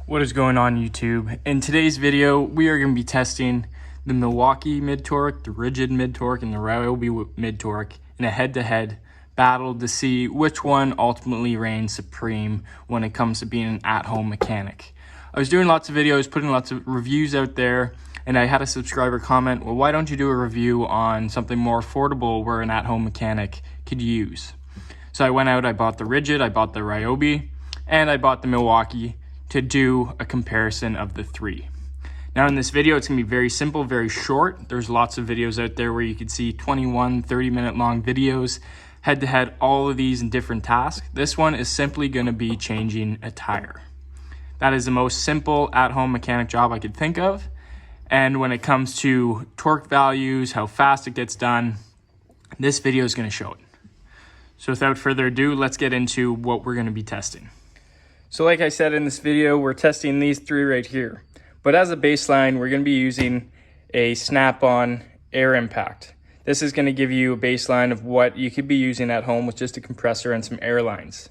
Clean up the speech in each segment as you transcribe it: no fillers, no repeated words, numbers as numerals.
What is going on, YouTube? In today's video, we are going to be testing the Milwaukee mid-torque, the Ridgid mid-torque, and the Ryobi mid-torque in a head-to-head battle to see which one ultimately reigns supreme when it comes to being an at-home mechanic. I was doing lots of videos, putting lots of reviews out there, and I had a subscriber comment, well, why don't you do a review on something more affordable where an at-home mechanic could use? So I went out, I bought the Ridgid, I bought the Ryobi, and I bought the Milwaukee to do a comparison of the three. Now in this video, it's gonna be very simple, very short. There's lots of videos out there where you can see 21, 30-minute long videos, head-to-head, all of these in different tasks. This one is simply gonna be changing a tire. That is the most simple at-home mechanic job I could think of. And when it comes to torque values, how fast it gets done, this video is gonna show it. So without further ado, let's get into what we're gonna be testing. So like I said in this video, we're testing these three right here. But as a baseline, we're gonna be using a snap-on air impact. This is gonna give you a baseline of what you could be using at home with just a compressor and some air lines.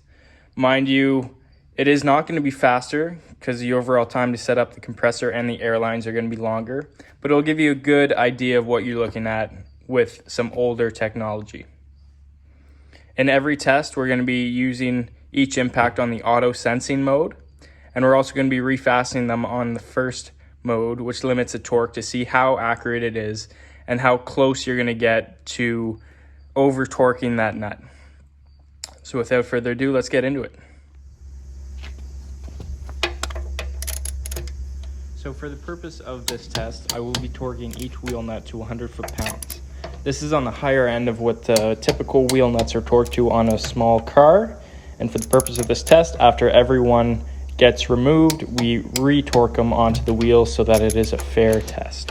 Mind you, it is not gonna be faster because the overall time to set up the compressor and the air lines are gonna be longer, but it'll give you a good idea of what you're looking at with some older technology. In every test, we're gonna be using each impact on the auto sensing mode, and we're also going to be refastening them on the first mode, which limits the torque to see how accurate it is and how close you're going to get to over torquing that nut. So without further ado, let's get into it. So for the purpose of this test, I will be torquing each wheel nut to 100 foot-pounds. This is on the higher end of what the typical wheel nuts are torqued to on a small car. And for the purpose of this test, after every one gets removed, we re-torque them onto the wheels so that it is a fair test.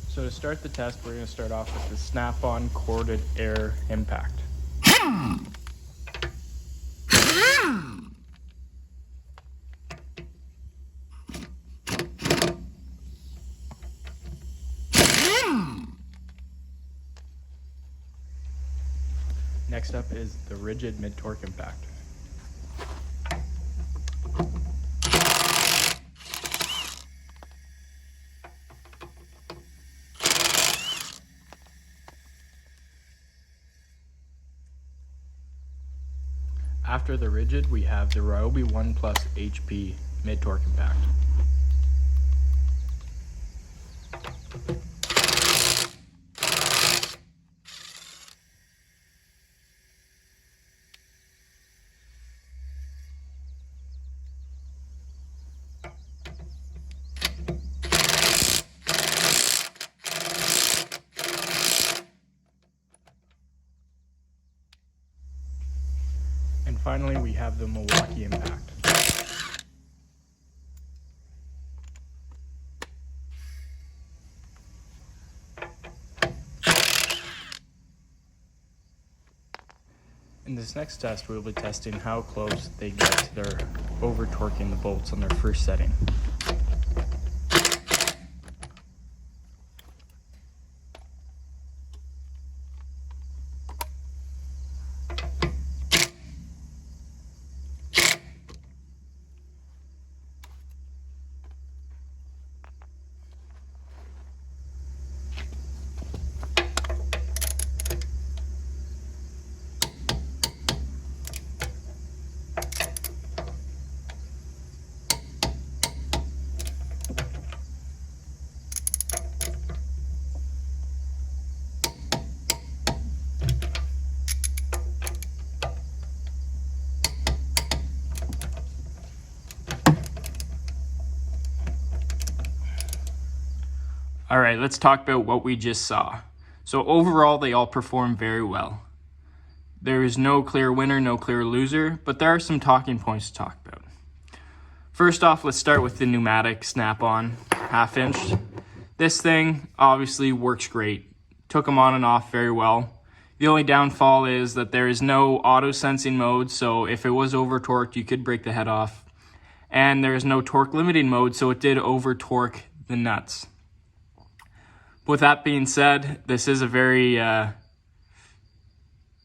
So to start the test, we're going to start off with the snap-on corded air impact. Next up is the Ridgid mid-torque impact. After the Ridgid, we have the Ryobi 1 Plus HP mid-torque impact. And finally, we have the Milwaukee Impact. In this next test, we will be testing how close they get to their over-torquing the bolts on their first setting. All right, let's talk about what we just saw. So overall, they all perform very well. There is no clear winner, no clear loser, but there are some talking points to talk about. First off, let's start with the pneumatic snap-on 1/2 inch. This thing obviously works great. Took them on and off very well. The only downfall is that there is no auto sensing mode, so if it was over torqued, you could break the head off. And there is no torque limiting mode, so it did over torque the nuts. With that being said, this is a very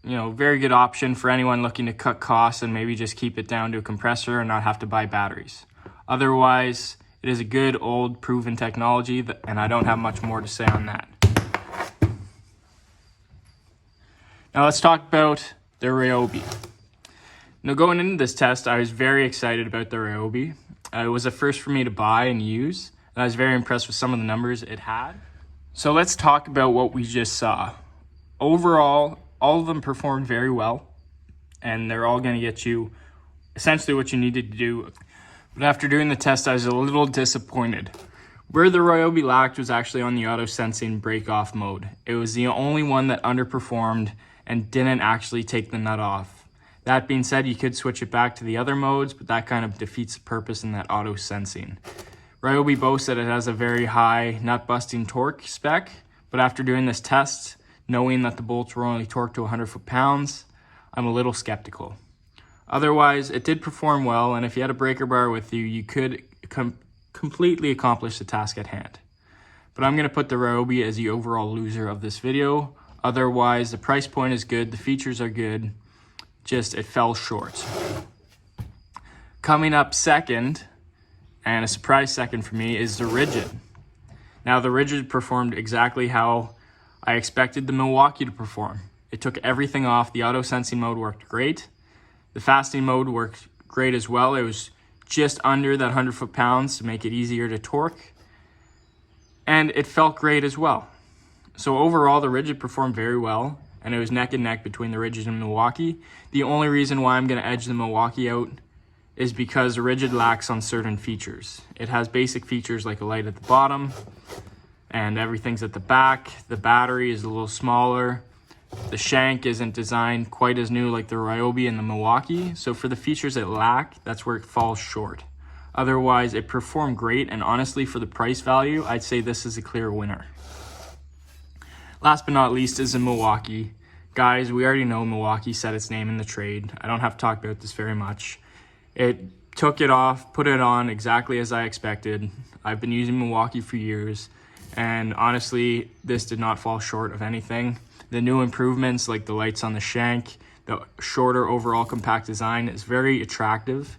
very good option for anyone looking to cut costs and maybe just keep it down to a compressor and not have to buy batteries. Otherwise, it is a good old proven technology, and I don't have much more to say on that. Now let's talk about the Ryobi. Now going into this test, I was very excited about the Ryobi. It was a first for me to buy and use, and I was very impressed with some of the numbers it had. So let's talk about what we just saw. Overall, all of them performed very well, and they're all going to get you essentially what you needed to do. But after doing the test, I was a little disappointed. Where the Ryobi lacked was actually on the auto sensing break-off mode. It was the only one that underperformed and didn't actually take the nut off. That being said, you could switch it back to the other modes, but that kind of defeats the purpose in that auto sensing. Ryobi boasts that it has a very high nut-busting torque spec, but after doing this test, knowing that the bolts were only torqued to 100 foot-pounds, I'm a little skeptical. Otherwise, it did perform well, and if you had a breaker bar with you, you could completely accomplish the task at hand. But I'm going to put the Ryobi as the overall loser of this video. Otherwise, the price point is good, the features are good, just it fell short. Coming up second, and a surprise second for me, is the Ridgid. Now, the Ridgid performed exactly how I expected the Milwaukee to perform. It took everything off. The auto sensing mode worked great. The fasting mode worked great as well. It was just under that 100 foot-pounds to make it easier to torque. And it felt great as well. So overall, the Ridgid performed very well, and it was neck and neck between the Ridgid and Milwaukee. The only reason why I'm going to edge the Milwaukee out is because the Ridgid lacks on certain features. It has basic features like a light at the bottom, and everything's at the back. The battery is a little smaller. The shank isn't designed quite as new like the Ryobi and the Milwaukee. So for the features it lack, that's where it falls short. Otherwise, it performed great, and honestly, for the price value, I'd say this is a clear winner. Last but not least is the Milwaukee. Guys, we already know Milwaukee set its name in the trade. I don't have to talk about this very much. It took it off, put it on exactly as I expected. I've been using Milwaukee for years, and honestly, this did not fall short of anything. The new improvements like the lights on the shank, the shorter overall compact design is very attractive.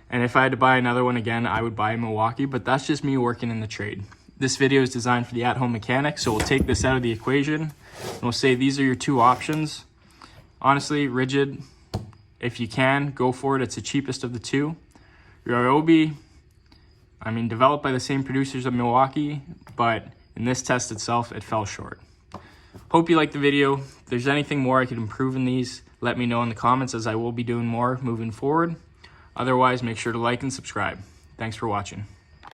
And if I had to buy another one again, I would buy a Milwaukee, but that's just me working in the trade. This video is designed for the at-home mechanic, so we'll take this out of the equation and we'll say these are your two options. Honestly, Ridgid, if you can, go for it. It's the cheapest of the two. Ryobi, developed by the same producers of Milwaukee, but in this test itself, it fell short. Hope you liked the video. If there's anything more I could improve in these, let me know in the comments, as I will be doing more moving forward. Otherwise, make sure to like and subscribe. Thanks for watching.